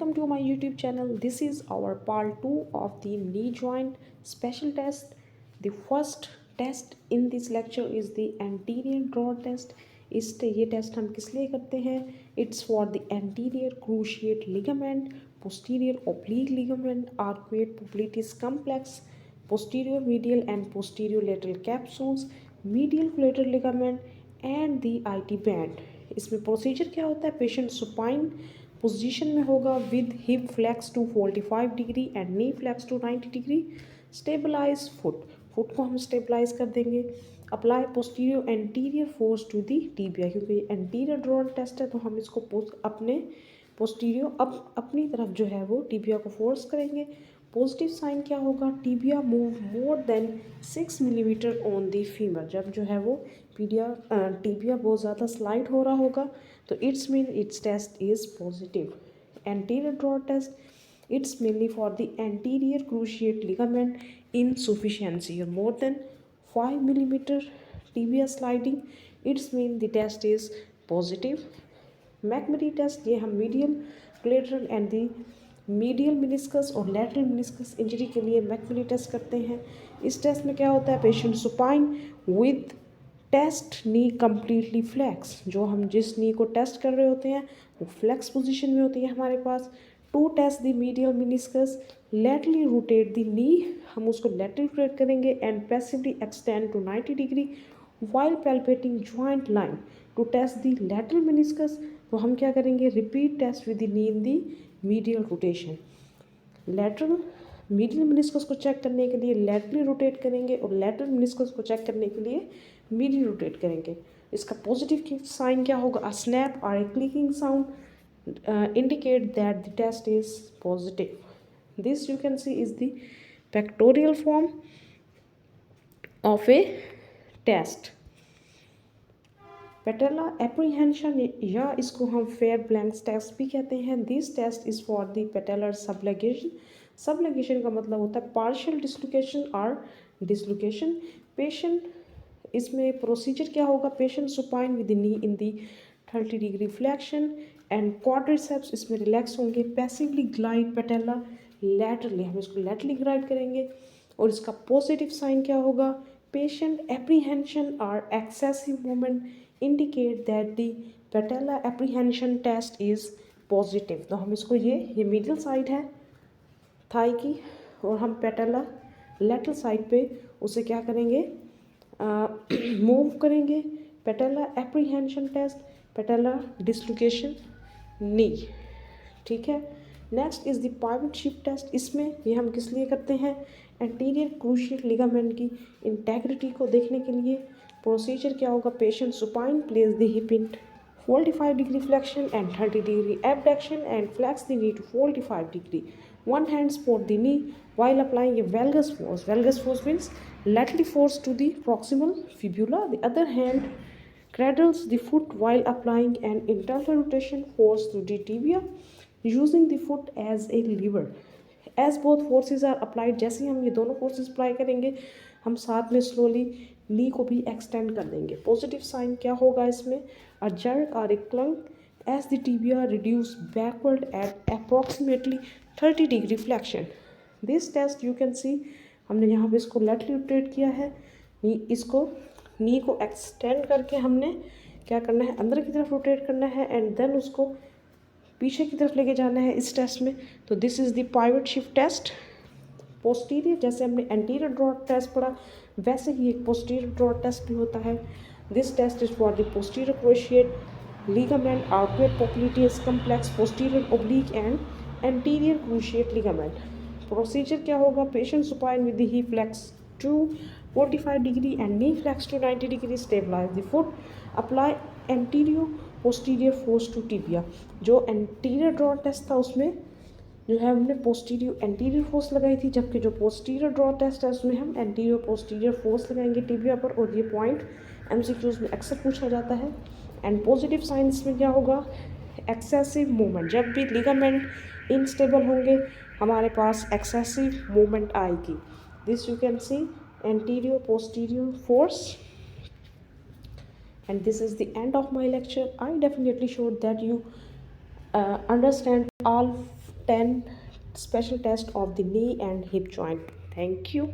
welcome to my YouTube channel. This is our part 2 of the knee joint special test. The first test in this lecture is the anterior draw test. ये test हम किस लिए करते हैं? It's for the anterior cruciate ligament, posterior oblique ligament, arcuate popliteus complex, posterior medial and posterior lateral capsules, medial collateral ligament and the IT band. इसमें procedure क्या होता है? पेशेंट सुपाइन पोजीशन में होगा with hip flex to 45 degree and knee flex to 90 degree. Stabilize foot को हम stabilize कर देंगे. Apply posterior anterior force to the tibia, क्योंकि एंटीरियर ड्रॉ टेस्ट है तो हम इसको अपने पोस्टीरियर अपनी तरफ जो है वो टीबिया को फोर्स करेंगे. पॉजिटिव साइन क्या होगा? Tibia move more than 6 millimetre on the femur. जब जो है वो टीबिया बहुत ज़्यादा स्लाइड हो रहा होगा तो it's mean it's test is positive. Anterior draw test it's mainly for the anterior cruciate ligament insufficiency or more than 5 millimeter tibia sliding. It's mean the test is positive. McMurray test ये हम medial collateral and the medial meniscus और lateral meniscus injury के लिए McMurray test करते हैं. इस test में क्या होता है? Patient supine with test knee completely flex. जो हम जिस नी को टेस्ट कर रहे होते हैं वो फ्लैक्स पोजीशन में होती है हमारे पास. To test the medial meniscus, laterally rotate the knee, हम उसको लेटरली रोटेट करेंगे and passively extend to 90 degree while palpating joint line. To test the lateral meniscus तो हम क्या करेंगे? Repeat test with the knee in the medial rotation. Lateral medial meniscus को check करने के लिए लेटरली रोटेट करेंगे और लेटरल मिनिस्कस को चेक करने के लिए मीडियल रोटेट करेंगे. इसका पॉजिटिव साइन क्या होगा? अ स्नैप और a clicking sound indicate that the test is positive. This you can see is the pictorial form of a test. Patella apprehension या इसको हम फेयर ब्लैंक्स टेस्ट भी कहते हैं. This test is for the patellar subluxation. Subluxation का मतलब होता है पार्शियल डिस्लोकेशन और डिसलोकेशन. पेशेंट इसमें प्रोसीजर क्या होगा? Patient supine with knee in the 30 degree flexion and quadriceps इसमें रिलैक्स होंगे. पैसिवली ग्लाइड पेटेला लैटरली, हम इसको लैटरली ग्लाइड करेंगे. और इसका पॉजिटिव साइन क्या होगा? पेशेंट एप्रीहेंशन और excessive movement indicate that the patella apprehension test is positive. तो हम इसको ये मिडिल साइड है थाई की और हम पेटेला लैटरल साइड पे उसे क्या करेंगे? मूव करेंगे. Patella apprehension test, patella dislocation knee. ठीक है. Next is the pivot shift test. इसमें ये हम किस लिए करते हैं? एंटीरियर क्रूशिएट लिगामेंट की इंटेग्रिटी को देखने के लिए. प्रोसीजर क्या होगा? Patient supine place the hip in 45 degree flexion and 30 degree abduction and flex the knee to 45 degree. One hand support the knee while applying a valgus force. Valgus force means lateral force to the proximal fibula. The other hand cradles the foot while applying an internal rotation force to the tibia using the foot as a lever. As both forces are applied, जैसे हम ये दोनों forces apply करेंगे हम साथ में slowly knee को भी extend कर देंगे. पॉजिटिव साइन क्या होगा इसमें? A jerk or a clunk as the tibia reduce backward at approximately 30 degree flexion. This test you can see हमने यहाँ पे इसको लेटरली रोटेट किया है. इसको नी को एक्सटेंड करके हमने क्या करना है? अंदर की तरफ रोटेट करना है एंड देन उसको पीछे की तरफ लेके जाना है इस टेस्ट में. तो this is the pivot shift test. Posterior जैसे हमने एंटीरियर ड्रॉ टेस्ट पढ़ा वैसे ही एक पोस्टीरियर ड्रॉ टेस्ट भी होता है. This test is for the posterior cruciate ligament, arcuate popliteus complex, posterior oblique and anterior cruciate ligament. Procedure क्या होगा? Patient supine with the hip flex to 45 degree and knee flex to 90 degree. Stabilize the foot. Apply anterior posterior force to tibia. जो anterior draw test था उसमें जो है हमने posterior anterior force लगाई थी, जबकि जो पोस्टीरियर ड्रॉ टेस्ट है उसमें हम एंटीरियर पोस्टीरियर फोर्स लगाएंगे टिबिया पर. और ये पॉइंट MCQs में अक्सर पूछा जाता है. एंड पॉजिटिव साइंस में क्या होगा? Excessive movement. जब भी लिगामेंट इनस्टेबल होंगे हमारे पास एक्सेसिव मूवमेंट आएगी. This you can C anterior posterior force. And this is the end of my lecture. I definitely sure that you understand all 10 special test of the knee and hip joint. Thank you.